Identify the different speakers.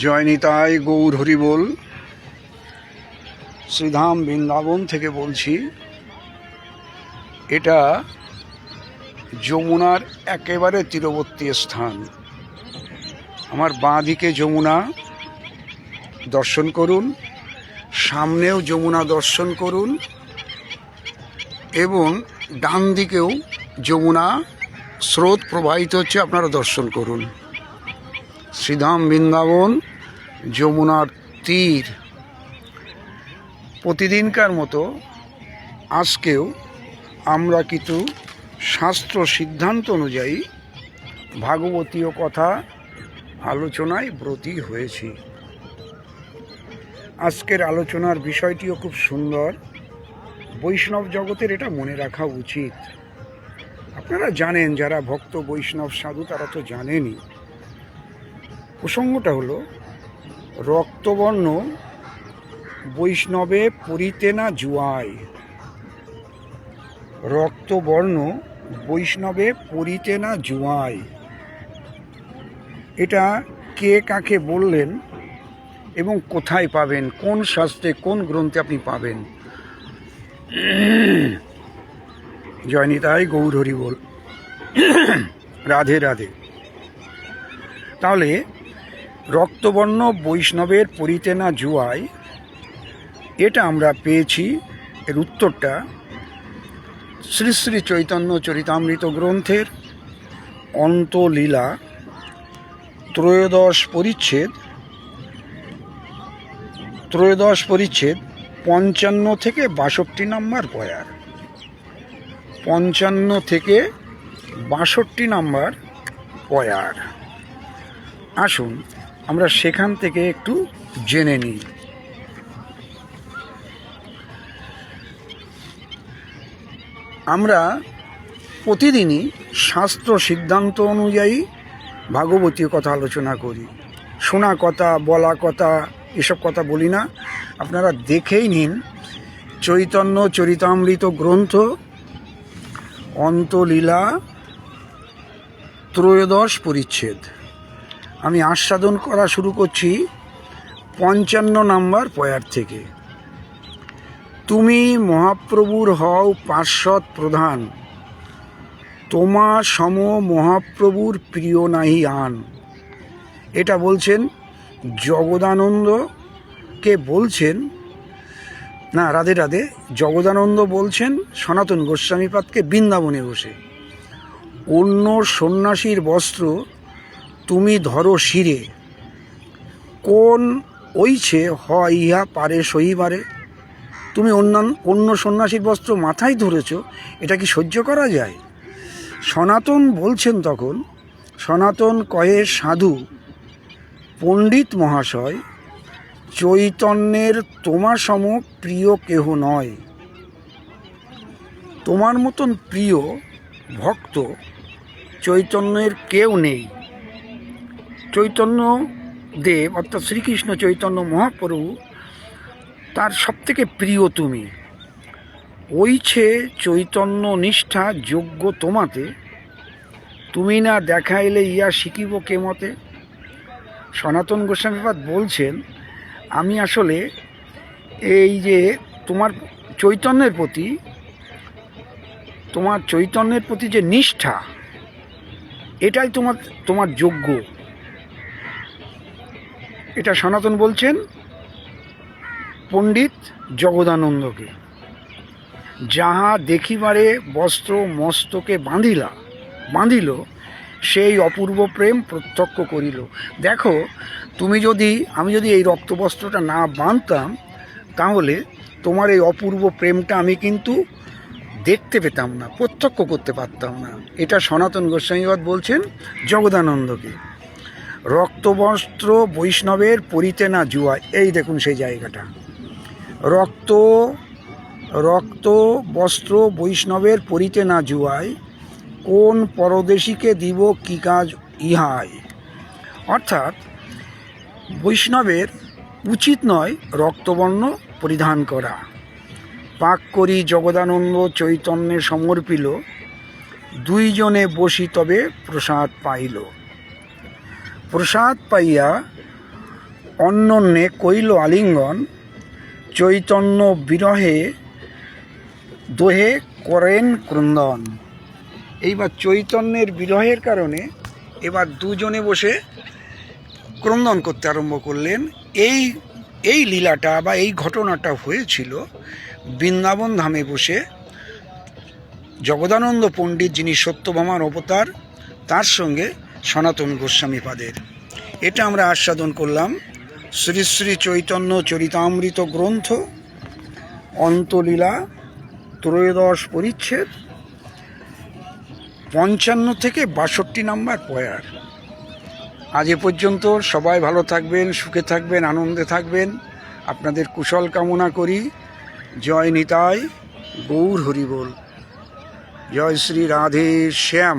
Speaker 1: জয় নিতাই গৌর হরি বল। শ্রীধাম বৃন্দাবন থেকে বলছি। এটা যমুনার একেবারে তীরবর্তী স্থান। আমার বাঁ দিকে যমুনা দর্শন করুন, সামনেও যমুনা দর্শন করুন এবং ডান দিকেও যমুনা স্রোত প্রবাহিত হচ্ছে, আপনারা দর্শন করুন। শ্রীধাম বৃন্দাবন, যমুনার তীর। প্রতিদিনকার মতো আজকেও আমরা কিছু শাস্ত্র সিদ্ধান্ত অনুযায়ী ভাগবতীয় কথা আলোচনায় ব্রতী হয়েছি। আজকের আলোচনার বিষয়টিও খুব সুন্দর। বৈষ্ণব জগতের এটা মনে রাখা উচিত। আপনারা জানেন, যারা ভক্ত বৈষ্ণব সাধু তারা তো জানেনই। প্রসঙ্গটা হলো, রক্তবর্ণ বৈষ্ণবে পরিতে না জুয়ায়। রক্তবর্ণ বৈষ্ণবে পরিতে না জুয়ায়। এটা কে কাকে বললেন এবং কোথায় পাবেন, কোন শাস্ত্রে কোন গ্রন্থে আপনি পাবেন? জয় নিতাই গৌর হরি বল। রাধে রাধে। তাহলে রক্তবর্ণ বৈষ্ণবের পরিতে না জুয়ায়, এটা আমরা পেয়েছি। এর উত্তরটা শ্রী শ্রী চৈতন্য চরিতামৃত গ্রন্থের অন্তলীলা ত্রয়োদশ পরিচ্ছেদ 55 থেকে 62 নম্বর পয়ার। 55 থেকে 62 নম্বর পয়ার। আসুন আমরা সেখান থেকে একটু জেনে নিই। আমরা প্রতিদিনই শাস্ত্র সিদ্ধান্ত অনুযায়ী ভাগবতীয় কথা আলোচনা করি। শোনা কথা, বলা কথা, এসব কথা বলি না। আপনারা দেখেই নিন চৈতন্য চরিতামৃত গ্রন্থ অন্তলীলা ত্রয়োদশ পরিচ্ছেদ। আমি আস্বাদন করা শুরু করছি 55 নম্বর পয়ার থেকে। তুমি মহাপ্রভুর হও পার্শ্বদ প্রধান, তোমা সম মহাপ্রভুর প্রিয় নাহি আন। এটা বলছেন জগদানন্দকে বলছেন, না রাধে রাধে, জগদানন্দ বলছেন সনাতন গোস্বামীপাদকে বৃন্দাবনে বসে। অন্য সন্ন্যাসীর বস্ত্র তুমি ধরো শিরে, কোন ওইছে হয় ইহা পারে সহিবারে। তুমি অন্য সন্ন্যাসীর বস্ত্র মাথায় ধরেছ, এটা কি সহ্য করা যায়? সনাতন বলছেন তখন, সনাতন কহে সাধু পণ্ডিত মহাশয়, চৈতন্যের তোমার সম প্রিয় কেহ নয়। তোমার মতন প্রিয় ভক্ত চৈতন্যের কেউ নেই। চৈতন্য দেব অর্থাৎ শ্রীকৃষ্ণ চৈতন্য মহাপ্রভু, তার সবথেকে প্রিয় তুমি। ওইছে চৈতন্য নিষ্ঠা যোগ্য তোমাতে, তুমি না দেখাইলে ইয়া শিখিব কে মতে। সনাতন গোস্বামীপাদ বলছেন, আমি আসলে এই যে তোমার চৈতন্যের প্রতি যে নিষ্ঠা, এটাই তোমার যোগ্য। এটা সনাতন বলছেন পণ্ডিত জগদানন্দকে। যাহা দেখিবারে বস্ত্র মস্তকে বাঁধিল, সেই অপূর্ব প্রেম প্রত্যক্ষ করিল। দেখো, আমি যদি এই রক্তবস্ত্রটা না বাঁধতাম, তাহলে তোমার এই অপূর্ব প্রেমটা আমি কিন্তু দেখতে পেতাম না, প্রত্যক্ষ করতে পারতাম না। এটা সনাতন গোস্বামীপাদ বলছেন জগদানন্দকে। রক্তবস্ত্র বৈষ্ণবের পরিতে না জুয়ায়, এই দেখুন সেই জায়গাটা। রক্ত বস্ত্র বৈষ্ণবের পরিতে না জুয়ায়, কোন পরদেশীকে দিব কি কাজ ইহায়। অর্থাৎ বৈষ্ণবের উচিত নয় রক্তবর্ণ পরিধান করা। পাক করি জগদানন্দ চৈতন্যে সমর্পিল, দুইজনে বসি তবে প্রসাদ পাইল। প্রসাদ পাইয়া অন্যন্যে কইল আলিঙ্গন, চৈতন্য বিরহে দোহে করেন ক্রন্দন। এইবার চৈতন্যের বিরহের কারণে এবার দুজনে বসে ক্রন্দন করতে আরম্ভ করলেন। এই লীলাটা বা এই ঘটনাটা হয়েছিল বৃন্দাবন ধামে বসে। জগদানন্দ পণ্ডিত, যিনি সত্যভামার অবতার, তার সঙ্গে সনাতন গোস্বামী পাদের, এটা আমরা আস্বাদন করলাম। শ্রী শ্রী চৈতন্য চরিতামৃত গ্রন্থ, অন্তলীলা, ত্রয়োদশ পরিচ্ছেদ, 55 থেকে 62 নম্বর পয়ার। আজ এ পর্যন্ত। সবাই ভালো থাকবেন, সুখে থাকবেন, আনন্দে থাকবেন, আপনাদের কুশল কামনা করি। জয় নিতাই, গৌর হরিবোল। জয় শ্রী রাধে শ্যাম।